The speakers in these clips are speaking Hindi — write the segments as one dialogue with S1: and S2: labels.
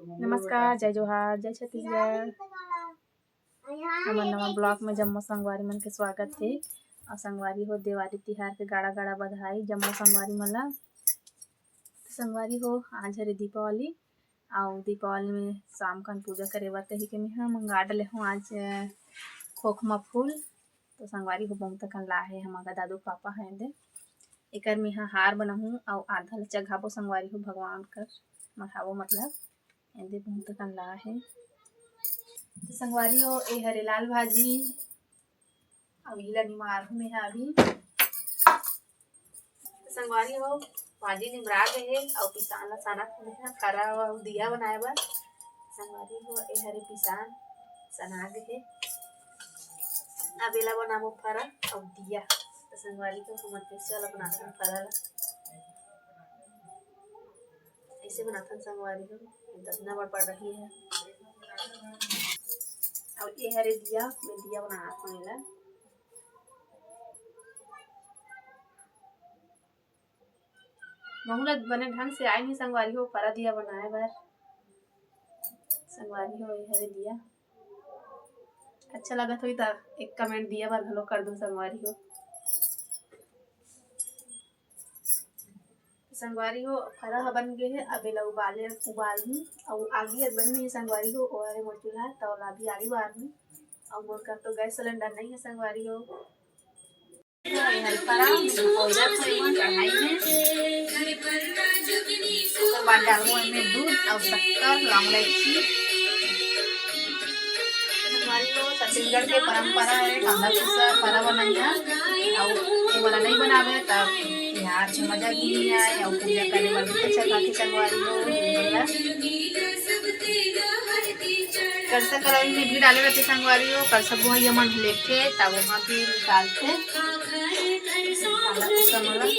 S1: नमस्कार, जय जोहार, जय छत्तीसगढ़। हमर नवा ब्लॉग में जम्मो संगवारी मन के स्वागत है। और संगवारी हो दिवाली तिहार के गाड़ा गाड़ा बधाई जम्मो संगवारी मन ला। संगवारी हो आज हरे दीपावली और दीपावली में शाम कन पूजा करे बर कही के मैं मंगाड़ ले हूँ आज खोखमा फूल। तो संगवारी हो बहुत कन लाहे हमारा दादू पापा हैं दे एकर में हार बनाहूँ और आधा ल चघाबो संगवारी हो भगवान कर मढ़ाबो मतलब एंदे बहुत कन ला है। तो संगवारी हो ए हरे लाल भाजी और इला निमार में है अभी। तो संगवारी हो भाजी निमरा गए है और पिसान ला साना है खरा और दिया बनाए बर। संगवारी हो ए हरे पिसान सना गए है अब एला बनाबो फरा और दिया। तो संगवारी को हम स्पेशल बनाथन फरा ला ऐसे बनाथन संगवारी हो दसना बड़ पड़ रही है। और ये हरे दिया मैं दिया बना एला महूला बने ढंग से आई नहीं संगवारी हो फरा दिया बनाए बर। संगवारी हो ये हरे दिया अच्छा लगत होई त एक कमेंट दिया बर घलो कर दो संगवारी हो। संगवारी हो फरा ह बन गए है अब एला उबाल हूँ और आगे बन में संगवारी हो और मोर चूल्हा तवला भी आगे बार में और मोर का तो गैस सिलेंडर नहीं है संगवारी हो। फरा कोयला कढ़ाई में तो बाद डालूँ इसमें दूध और शक्कर लौंग इलायची। संगवारी हो छत्तीसगढ़ के परंपरा है कांदा भूसा फरा बनाना और ये वाला नहीं बनावे तब यार मजा भी नहीं आए और पूजा करने वाले भी अच्छा खाती संगवारी हो। करसा कलौई में भी डाले रहते संगवारी हो कर सब वही मन लेके तब वहाँ भी निकालते संगवारी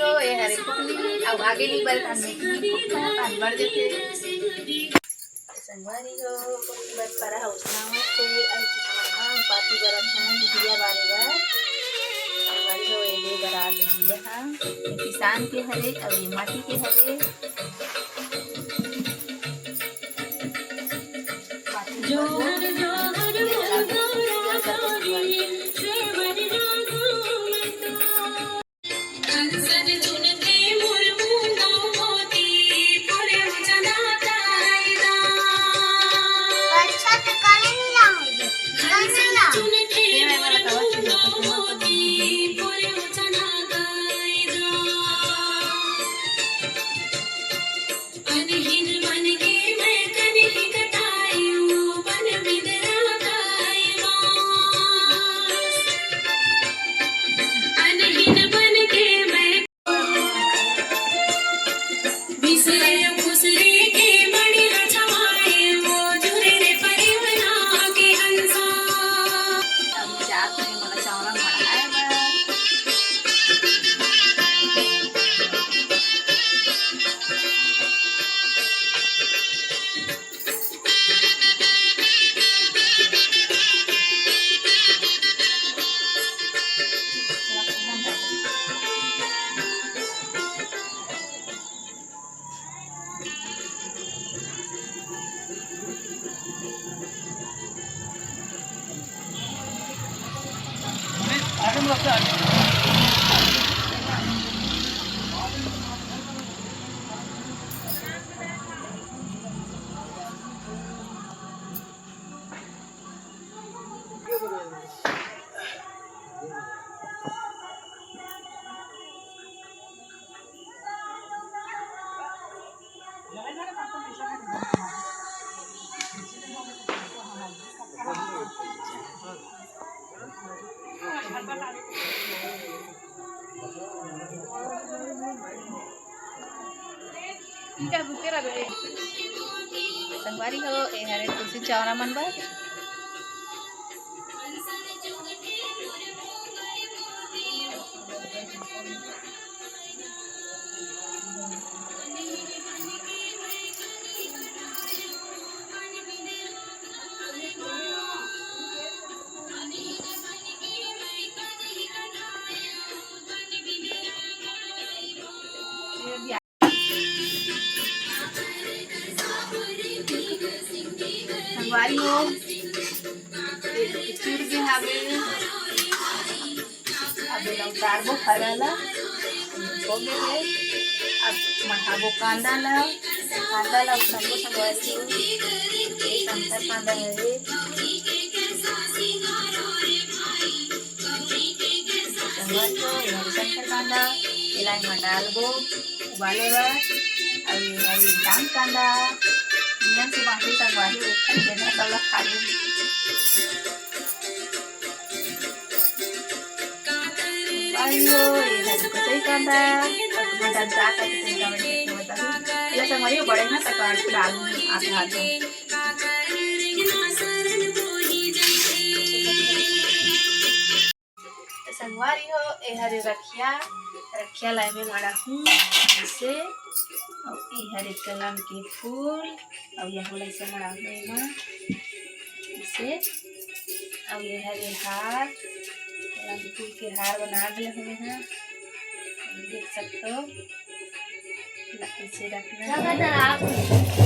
S1: हो ये हरे कुटनी अब आगे नहीं बढ़ पान बढ़ जाते संगवारी हो बस फरा हो उसना से पाती बरत दिया बारे बार संगवारी हो ये बरा दिया हां किसान के हरे और ये माटी के हरे संगवारी हो ए हरे तुलसी चौरा मन बर संगवारी हो चूर के हवे अब एला उतारबो फराला हो गए है। अब मठाबो कांदा ला उतारबो संगवारी हो संकर कांदा है संगवारी हो संकर कांदा एला में डालबो उबाले बर अब हरी दाम कांदा नियम से बाकी संगवारी ऊपर देना तला खाली ayo ini kecil kanda dan saat itu kami ya sama yuk boleh nggak sekarang dalam ada संगवारी हो ए हरे रखिया लाई में मड़ा हूँ इसे और ए हरे कलम के फूल और यहाँ लाई से मड़ा हुए माँ इसे और ये हरे हार कलम फूल के हार बना दिए हुए हैं देख सकते हो इसे रखना है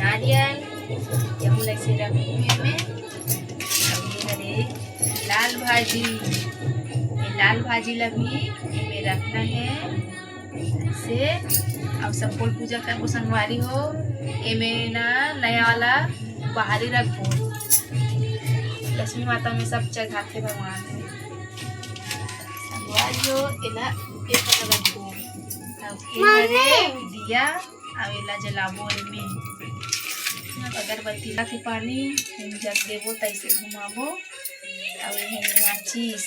S1: नारियल यह से रखी में लाल भाजी ला भी में रखना है इसे अब सब फूल पूजा करबो संगवारी हो एमे ना नया वाला बाहरी रखो लक्ष्मी माता में सब चढ़ाते भगवान में संगवारी हो एला एक रखो अब ए दिया अब एला जलाबो में अगरबत्ती के पानी जग देबो तैसे घुमाबो अब ये माचिस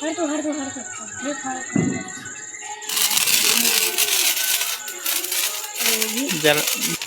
S1: हर तो जरा